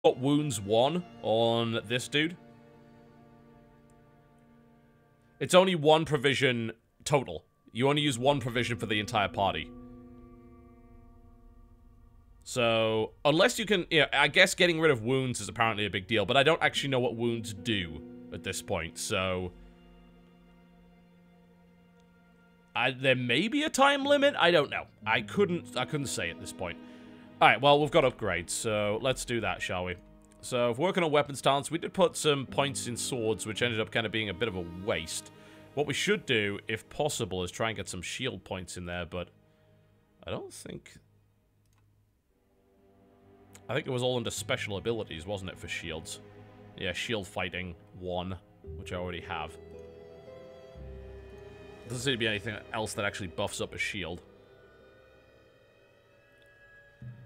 Got wounds 1 on this dude. It's only 1 provision total. You only use 1 provision for the entire party. So, unless you can... Yeah, I guess getting rid of wounds is apparently a big deal, but I don't actually know what wounds do at this point, so... there may be a time limit? I don't know. I couldn't say at this point. Alright, well, we've got upgrades, so let's do that, shall we? So, if we're working on weapons talents, we did put some points in swords, which ended up kind of being a bit of a waste. What we should do, if possible, is try and get some shield points in there, but I don't think... I think it was all under special abilities, wasn't it, for shields? Yeah, shield fighting 1, which I already have. Doesn't seem to be anything else that actually buffs up a shield.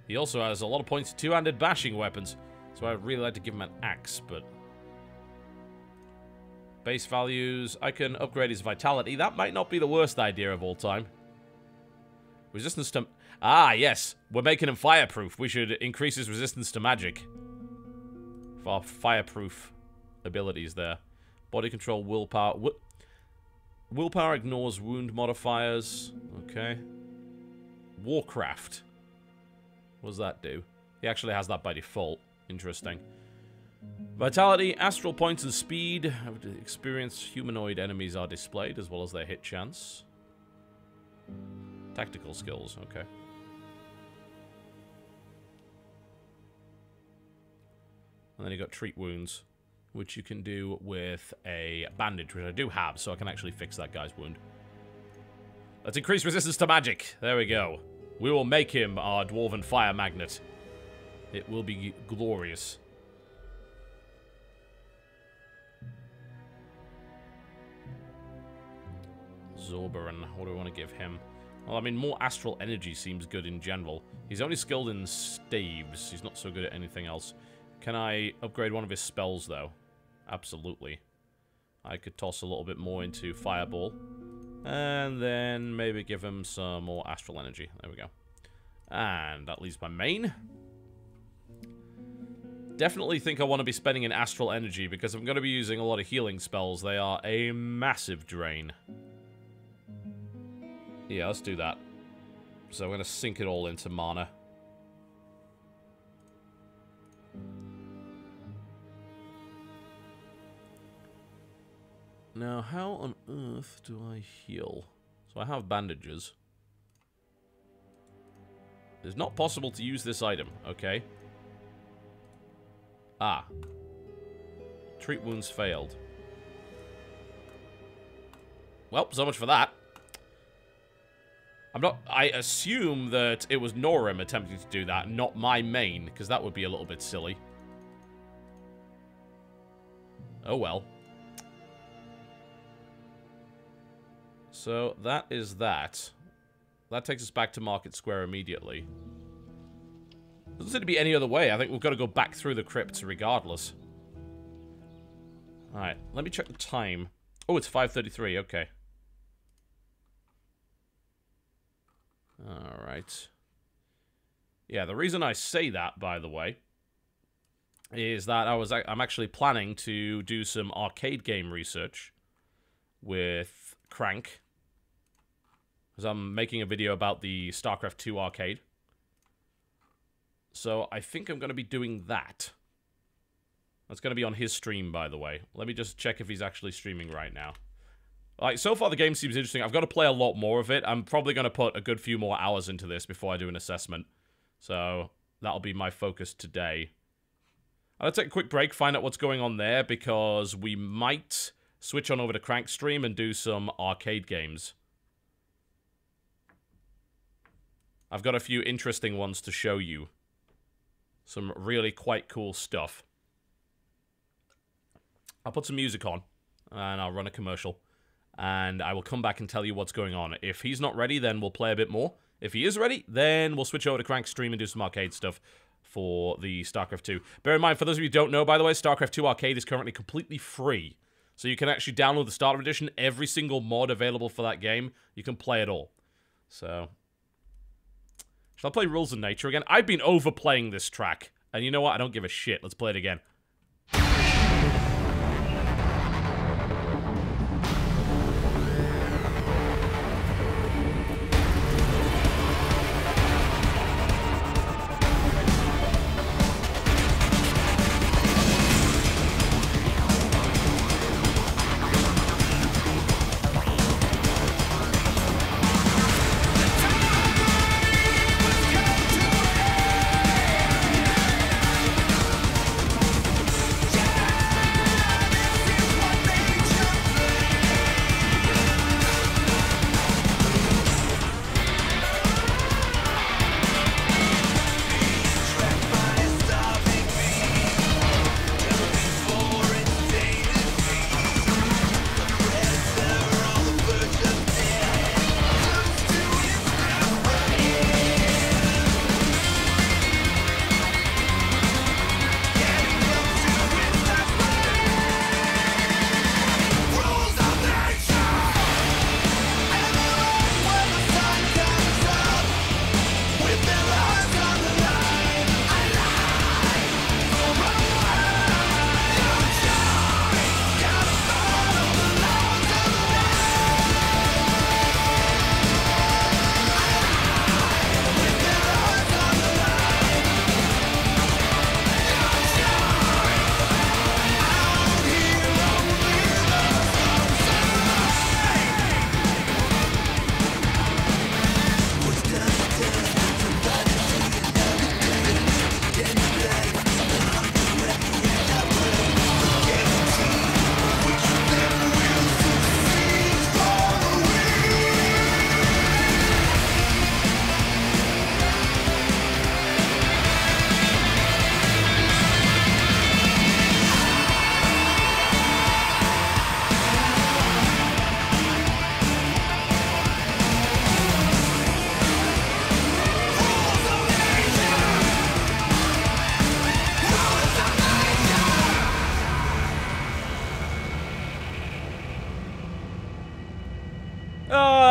He also has a lot of points in two-handed bashing weapons, so I'd really like to give him an axe, but... Base values, I can upgrade his vitality. That might not be the worst idea of all time. Resistance to... Ah, yes. We're making him fireproof. We should increase his resistance to magic. For our fireproof abilities there. Body control, willpower... Willpower ignores wound modifiers. Okay. Warcraft. What does that do? He actually has that by default. Interesting. Vitality, astral points, and speed. Experienced humanoid enemies are displayed, as well as their hit chance. Tactical skills, okay. And then you got treat wounds, which you can do with a bandage, which I do have, so I can actually fix that guy's wound. Let's increase resistance to magic. There we go. We will make him our dwarven fire magnet. It will be glorious. Zorbaran, what do I want to give him? Well, I mean, more astral energy seems good in general. He's only skilled in staves. He's not so good at anything else. Can I upgrade one of his spells, though? Absolutely. I could toss a little bit more into Fireball. And then maybe give him some more astral energy. There we go. And that leaves my main. Definitely think I want to be spending an astral energy because I'm going to be using a lot of healing spells. They are a massive drain. Yeah, let's do that. So I'm going to sink it all into mana. Now, how on earth do I heal? So I have bandages. It's not possible to use this item, okay? Ah. Treat wounds failed. Well, so much for that. I assume that it was Norim attempting to do that, not my main, because that would be a little bit silly. Oh well. So, that is that. That takes us back to Market Square immediately. Doesn't seem to be any other way. I think we've got to go back through the crypts regardless. Alright, let me check the time. Oh, it's 5:33, okay. Alright. Yeah, the reason I say that, by the way, is that I'm actually planning to do some arcade game research with Crank. Because I'm making a video about the StarCraft 2 arcade. So I think I'm going to be doing that. That's going to be on his stream, by the way. Let me just check if he's actually streaming right now. Like, so far the game seems interesting. I've got to play a lot more of it. I'm probably going to put a good few more hours into this before I do an assessment. So that'll be my focus today. I'll take a quick break, find out what's going on there, because we might switch on over to Crank's stream and do some arcade games. I've got a few interesting ones to show you. Some really quite cool stuff. I'll put some music on, and I'll run a commercial. And I will come back and tell you what's going on. If he's not ready, then we'll play a bit more. If he is ready, then we'll switch over to Crank's stream and do some arcade stuff for the StarCraft 2. Bear in mind, for those of you who don't know, by the way, StarCraft 2 Arcade is currently completely free. So you can actually download the Starter Edition. Every single mod available for that game, you can play it all. So... Shall I play Rules of Nature again? I've been overplaying this track And you know what? I don't give a shit. Let's play it again.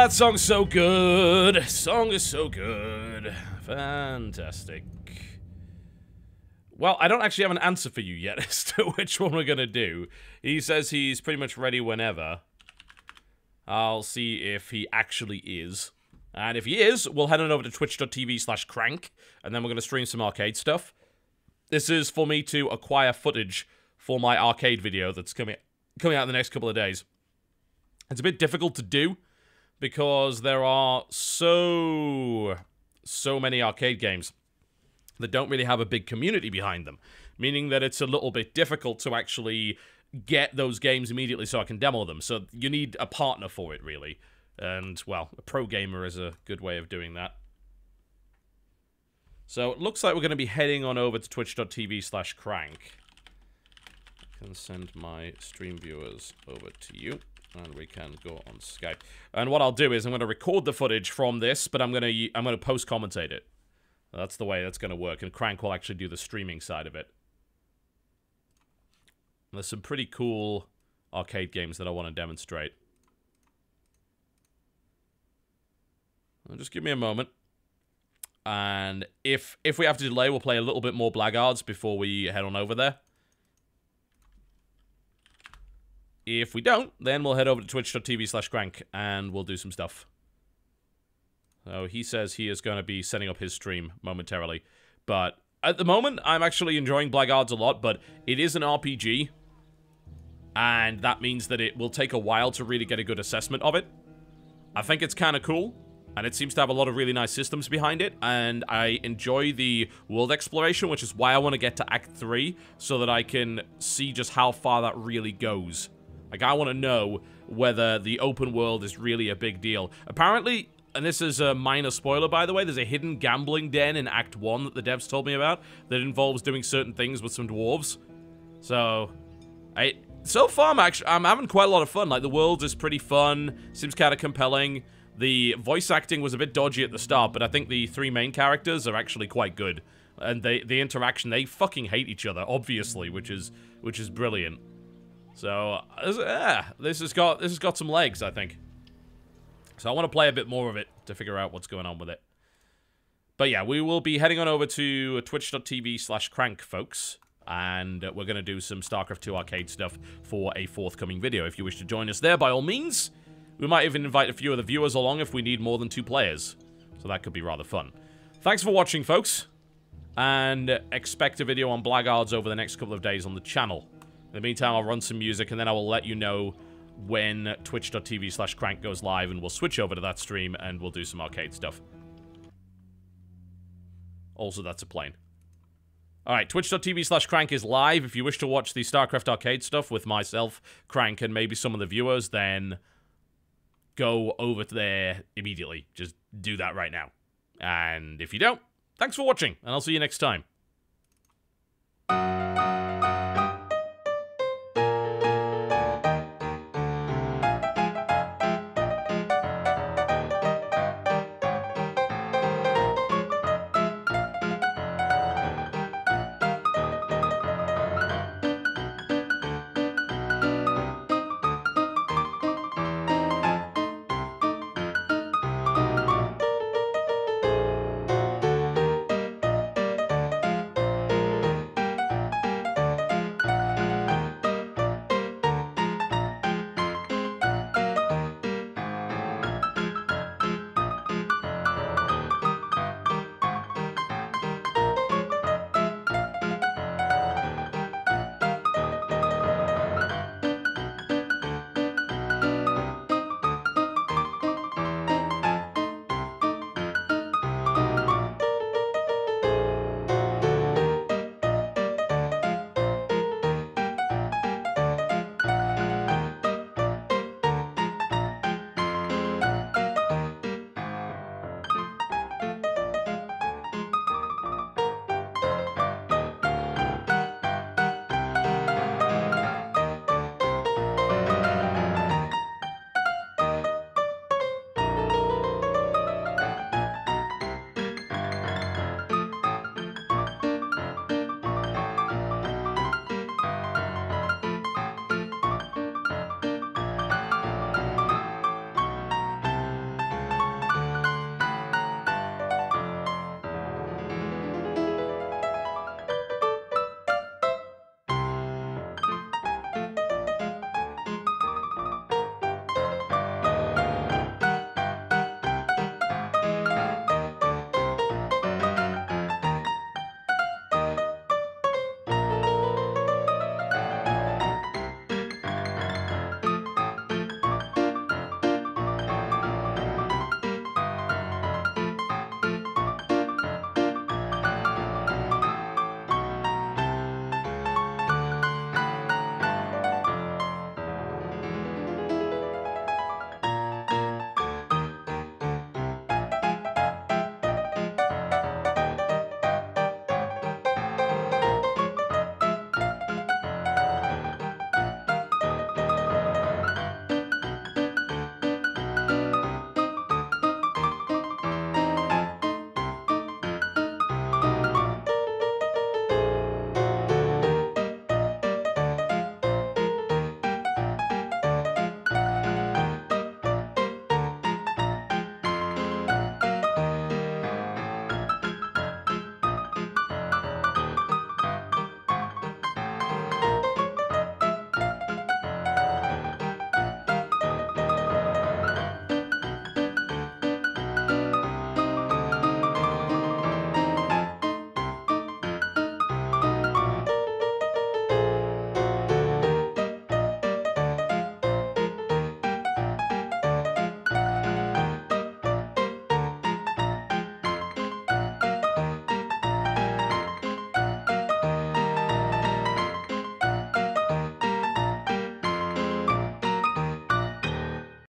That song's so good. Song is so good. Fantastic. Well, I don't actually have an answer for you yet as to which one we're gonna do. He says he's pretty much ready whenever. I'll see if he actually is. And if he is, we'll head on over to twitch.tv/crank, and then we're gonna stream some arcade stuff. This is for me to acquire footage for my arcade video that's coming out in the next couple of days. It's a bit difficult to do, because there are so many arcade games that don't really have a big community behind them, meaning that it's a little bit difficult to actually get those games immediately so I can demo them. So you need a partner for it, really. And, well, a pro gamer is a good way of doing that. So it looks like we're going to be heading on over to twitch.tv/crank. I can send my stream viewers over to you. And we can go on Skype. And what I'll do is I'm going to record the footage from this, but I'm going to post-commentate it. That's the way that's going to work, and Crank will actually do the streaming side of it. And there's some pretty cool arcade games that I want to demonstrate. Well, just give me a moment. And if we have to delay, we'll play a little bit more Blackguards before we head on over there. If we don't, then we'll head over to twitch.tv/crank and we'll do some stuff. So he says he is going to be setting up his stream momentarily. But at the moment, I'm actually enjoying Blackguards a lot, but it is an RPG. And that means that it will take a while to really get a good assessment of it. I think it's kind of cool, and it seems to have a lot of really nice systems behind it, and I enjoy the world exploration, which is why I want to get to Act 3, so that I can see just how far that really goes. Like, I want to know whether the open world is really a big deal. Apparently, and this is a minor spoiler, by the way, there's a hidden gambling den in Act 1 that the devs told me about that involves doing certain things with some dwarves. So, so far, I'm having quite a lot of fun. Like, the world is pretty fun, seems kind of compelling. The voice acting was a bit dodgy at the start, but I think the three main characters are actually quite good. And the interaction, they fucking hate each other, obviously, which is brilliant. So, this has got some legs, I think. So I want to play a bit more of it to figure out what's going on with it. But yeah, we will be heading on over to twitch.tv/crank, folks. And we're going to do some StarCraft 2 arcade stuff for a forthcoming video. If you wish to join us there, by all means. We might even invite a few of the viewers along if we need more than 2 players. So that could be rather fun. Thanks for watching, folks. And expect a video on Blackguards over the next couple of days on the channel. In the meantime, I'll run some music, and then I will let you know when twitch.tv/crank goes live, and we'll switch over to that stream, and we'll do some arcade stuff. Also, that's a plane. Alright, twitch.tv/crank is live. If you wish to watch the StarCraft arcade stuff with myself, Crank, and maybe some of the viewers, then go over there immediately. Just do that right now. And if you don't, thanks for watching, and I'll see you next time.